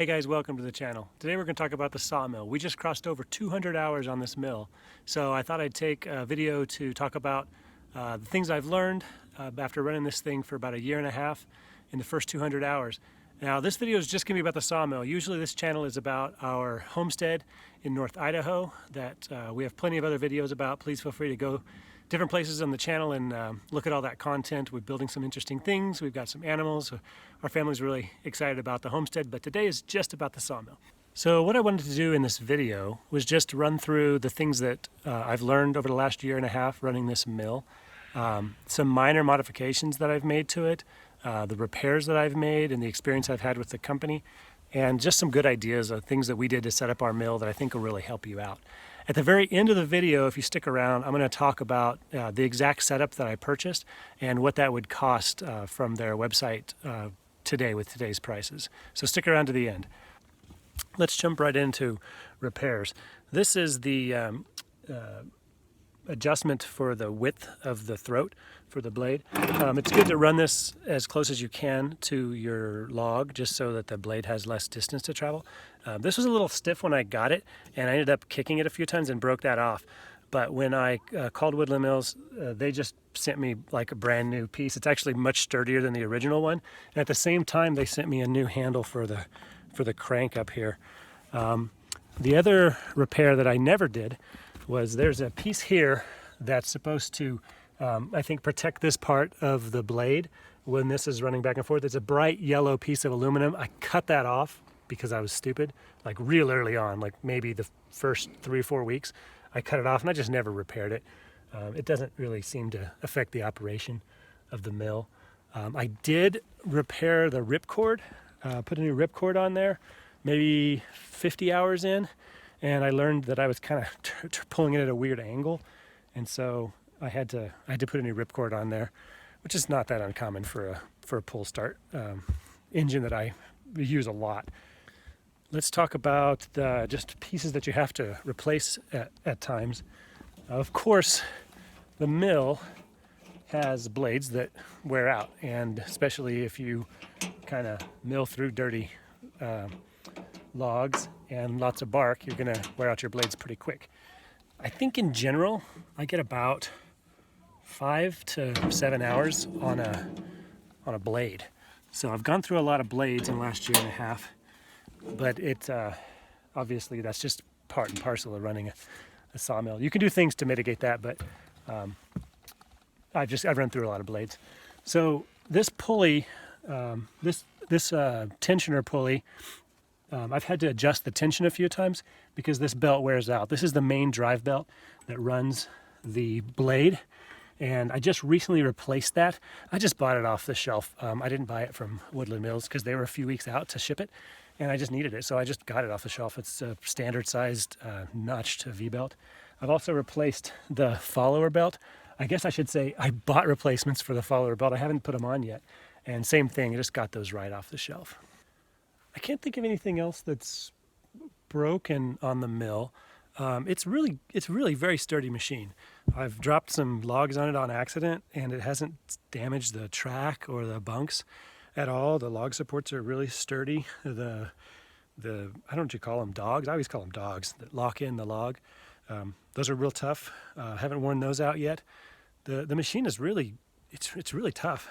Hey guys, welcome to the channel. Today we're going to talk about the sawmill. We just crossed over 200 hours on this mill, so I thought I'd take a video to talk about the things I've learned after running this thing for about a year and a half in the first 200 hours. Now this video is just going to be about the sawmill. Usually this channel is about our homestead in North Idaho that we have plenty of other videos about. Please feel free to go different places on the channel and look at all that content. We're building some interesting things. We've got some animals. Our family's really excited about the homestead, but today is just about the sawmill. So what I wanted to do in this video was just run through the things that I've learned over the last year and a half running this mill, some minor modifications that I've made to it, the repairs that I've made and the experience I've had with the company, and just some good ideas of things that we did to set up our mill that I think will really help you out. At the very end of the video, if you stick around, I'm going to talk about the exact setup that I purchased and what that would cost from their website today with today's prices. So stick around to the end. Let's jump right into repairs. This is the adjustment for the width of the throat for the blade. It's good to run this as close as you can to your log just so that the blade has less distance to travel. This was a little stiff when I got it, and I ended up kicking it a few times and broke that off. But when I called Woodland Mills, they just sent me like a brand new piece. It's actually much sturdier than the original one. And at the same time, they sent me a new handle for the crank up here. The other repair that I never did was there's a piece here that's supposed to, I think, protect this part of the blade when this is running back and forth. It's a bright yellow piece of aluminum. I cut that off because I was stupid, like real early on, like maybe the first 3 or 4 weeks. I cut it off and I just never repaired it. It doesn't really seem to affect the operation of the mill. I did repair the ripcord, put a new ripcord on there, maybe 50 hours in, and I learned that I was kind of pulling it at a weird angle, and so I had to put a new ripcord on there, which is not that uncommon for a pull start engine that I use a lot. Let's talk about the just pieces that you have to replace at times. Of course, the mill has blades that wear out, and especially if you kind of mill through dirty logs and lots of bark, you're going to wear out your blades pretty quick. I think in general, I get about 5 to 7 hours on a blade. So I've gone through a lot of blades in the last year and a half. But it obviously that's just part and parcel of running a sawmill. You can do things to mitigate that, but I've run through a lot of blades. So this pulley, this tensioner pulley, I've had to adjust the tension a few times because this belt wears out. This is the main drive belt that runs the blade, and I just recently replaced that. I just bought it off the shelf. I didn't buy it from Woodland Mills because they were a few weeks out to ship it. And I just needed it, so I just got it off the shelf. It's a standard-sized notched V-belt. I've also replaced the follower belt. I guess I should say I bought replacements for the follower belt. I haven't put them on yet. And same thing, I just got those right off the shelf. I can't think of anything else that's broken on the mill. It's really very sturdy machine. I've dropped some logs on it on accident, and it hasn't damaged the track or the bunks at all. The log supports are really sturdy. I don't know what you call them, dogs? I always call them dogs that lock in the log. Those are real tough. Haven't worn those out yet. The machine is really, it's really tough.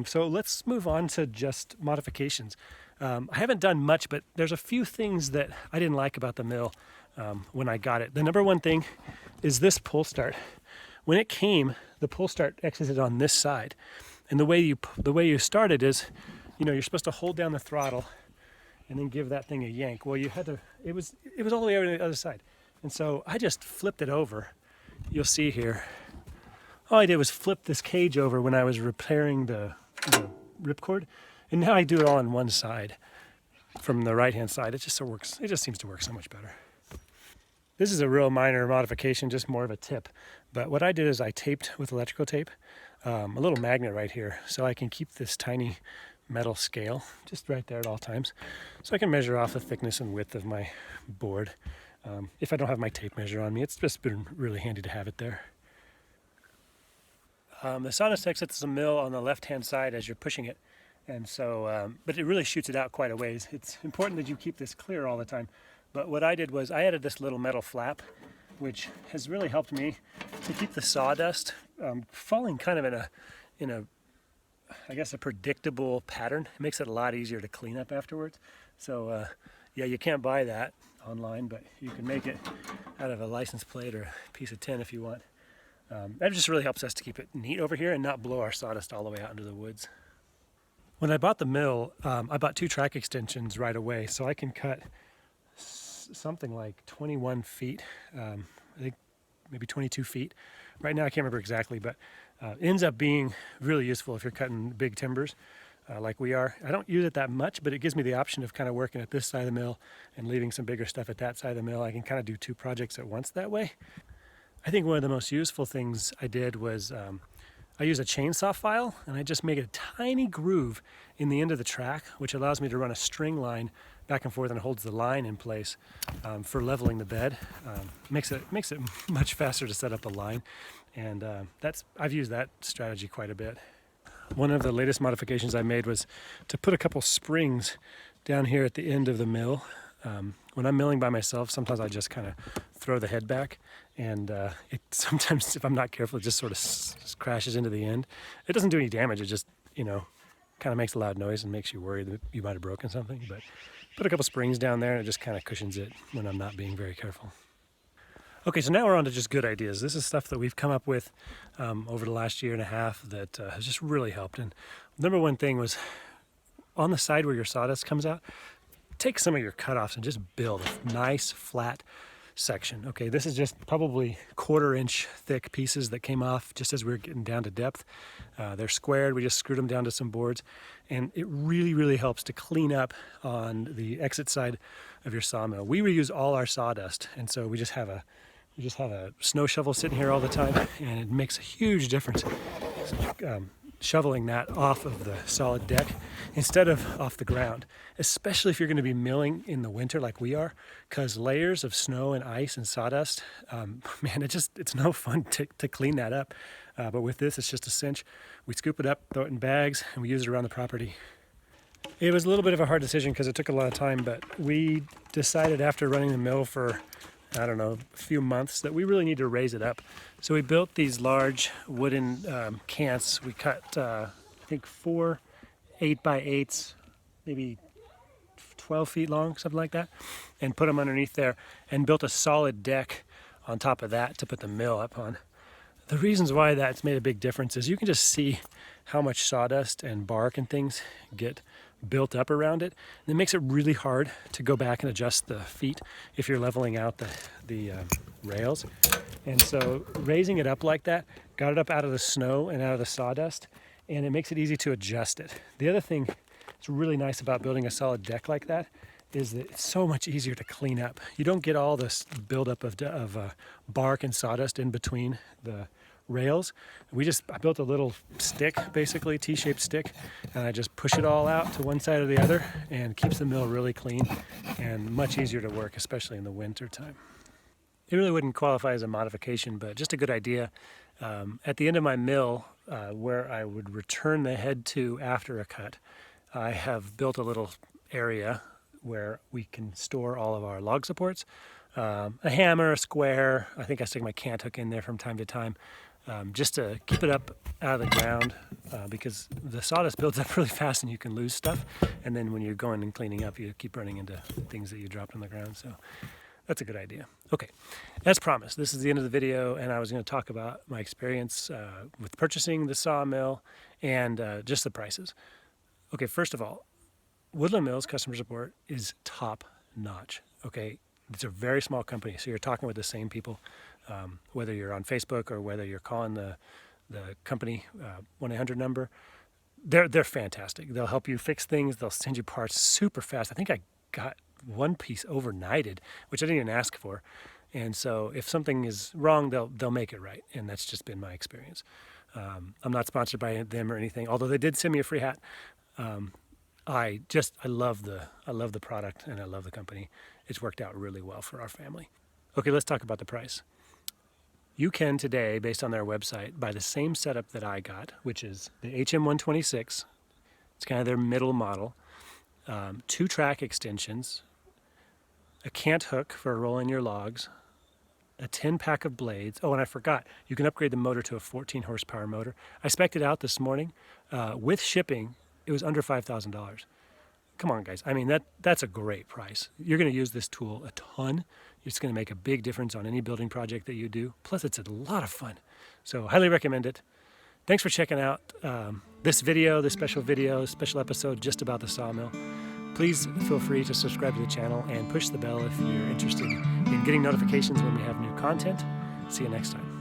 So let's move on to just modifications. I haven't done much, but there's a few things that I didn't like about the mill when I got it. The number one thing is this pull start. When it came, the pull start exited on this side. And the way you start it is, you're supposed to hold down the throttle and then give that thing a yank. Well, it was all the way over to the other side. And so I just flipped it over. You'll see here. All I did was flip this cage over when I was repairing the ripcord. And now I do it all on one side from the right-hand side. It just seems to work so much better. This is a real minor modification, just more of a tip. But what I did is I taped with electrical tape a little magnet right here, so I can keep this tiny metal scale just right there at all times, so I can measure off the thickness and width of my board. If I don't have my tape measure on me, it's just been really handy to have it there. The sawdust exits the mill on the left-hand side as you're pushing it, And so, but it really shoots it out quite a ways. It's important that you keep this clear all the time. But what I did was I added this little metal flap, which has really helped me to keep the sawdust falling kind of in a I guess a predictable pattern. It makes it a lot easier to clean up afterwards. So yeah, you can't buy that online, but you can make it out of a license plate or a piece of tin if you want. That just really helps us to keep it neat over here and not blow our sawdust all the way out into the woods. When I bought the mill, I bought 2 track extensions right away, so I can cut something like 21 feet, I think maybe 22 feet. Right now I can't remember exactly, but it ends up being really useful if you're cutting big timbers like we are. I don't use it that much, but it gives me the option of kind of working at this side of the mill and leaving some bigger stuff at that side of the mill. I can kind of do 2 projects at once that way. I think one of the most useful things I did was I use a chainsaw file, and I just make a tiny groove in the end of the track, which allows me to run a string line back and forth and holds the line in place for leveling the bed. Makes it much faster to set up a line, and I've used that strategy quite a bit. One of the latest modifications I made was to put a couple springs down here at the end of the mill. When I'm milling by myself, sometimes I just kind of throw the head back, and it sometimes, if I'm not careful, it just sort of crashes into the end. It doesn't do any damage. It just, kind of makes a loud noise and makes you worry that you might have broken something. But put a couple springs down there, and it just kind of cushions it when I'm not being very careful. Okay, so now we're on to just good ideas. This is stuff that we've come up with over the last year and a half that has just really helped. And number one thing was on the side where your sawdust comes out, take some of your cutoffs and just build a nice flat section. Okay, this is just probably 1/4 inch thick pieces that came off just as we were getting down to depth. They're squared. We just screwed them down to some boards, and it really, really helps to clean up on the exit side of your sawmill. We reuse all our sawdust, and so we just have a snow shovel sitting here all the time, and it makes a huge difference shoveling that off of the solid deck instead of off the ground, especially if you're going to be milling in the winter like we are, because layers of snow and ice and sawdust, man, it's no fun to clean that up. But with this, it's just a cinch. We scoop it up, throw it in bags, and we use it around the property. It was a little bit of a hard decision because it took a lot of time, but we decided after running the mill for a few months that we really need to raise it up. So we built these large wooden cants. We cut, I think 4 8x8s, maybe 12 feet long, something like that, and put them underneath there and built a solid deck on top of that to put the mill up on. The reasons why that's made a big difference is you can just see how much sawdust and bark and things get built up around it. And it makes it really hard to go back and adjust the feet if you're leveling out the rails. And so raising it up like that got it up out of the snow and out of the sawdust, and it makes it easy to adjust it. The other thing that's really nice about building a solid deck like that is that it's so much easier to clean up. You don't get all this buildup of bark and sawdust in between the rails. I built a little stick, basically T-shaped stick, and I just push it all out to one side or the other, and keeps the mill really clean and much easier to work, especially in the winter time. It really wouldn't qualify as a modification, but just a good idea. At the end of my mill, where I would return the head to after a cut, I have built a little area where we can store all of our log supports. A hammer, a square. I think I stick my cant hook in there from time to time, just to keep it up out of the ground, because the sawdust builds up really fast and you can lose stuff. And then when you're going and cleaning up, you keep running into things that you dropped on the ground. So that's a good idea. Okay, as promised, this is the end of the video, and I was going to talk about my experience with purchasing the sawmill and just the prices. Okay, first of all, Woodland Mills customer support is top notch. Okay, it's a very small company, so you're talking with the same people, whether you're on Facebook or whether you're calling the company 1-800 number. They're fantastic. They'll help you fix things. They'll send you parts super fast. I think I got one piece overnighted, which I didn't even ask for. And so if something is wrong, they'll make it right, and that's just been my experience. I'm not sponsored by them or anything, although they did send me a free hat. I love the product, and I love the company. It's worked out really well for our family. Okay, let's talk about the price. You can today, based on their website, buy the same setup that I got, which is the HM126. It's It's kind of their middle model. 2 track extensions, a cant hook for rolling your logs, a 10-pack of blades. Oh, and I forgot, you can upgrade the motor to a 14 horsepower motor. I spec'd it out this morning. With shipping, it was under $5,000. Come on, guys. I mean, that's a great price. You're going to use this tool a ton. It's going to make a big difference on any building project that you do. Plus, it's a lot of fun. So, highly recommend it. Thanks for checking out this video, this special episode just about the sawmill. Please feel free to subscribe to the channel and push the bell if you're interested in getting notifications when we have new content. See you next time.